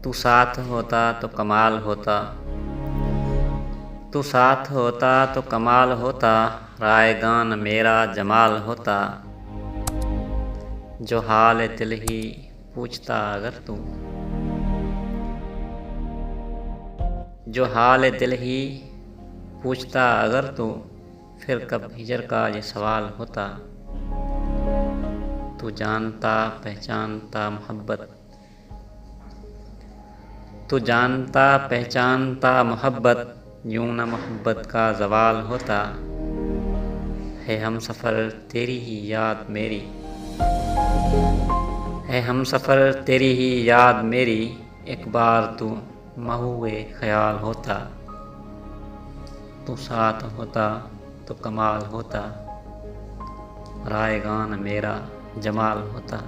तू साथ होता तो कमाल होता। तू साथ होता तो कमाल होता, रायगान मेरा जमाल होता। जो हाल दिल ही पूछता अगर तू, जो हाल दिल ही पूछता अगर तू, फिर कब हिजर का ये सवाल होता। तू जानता पहचानता मोहब्बत, तू जानता पहचानता मोहब्बत, यूं न मोहब्बत का ज़वाल होता। है हम सफ़र तेरी ही याद मेरी, है हम सफ़र तेरी ही याद मेरी, एक बार तू महूए ख़याल होता। तू साथ होता तो कमाल होता, रायगान मेरा जमाल होता।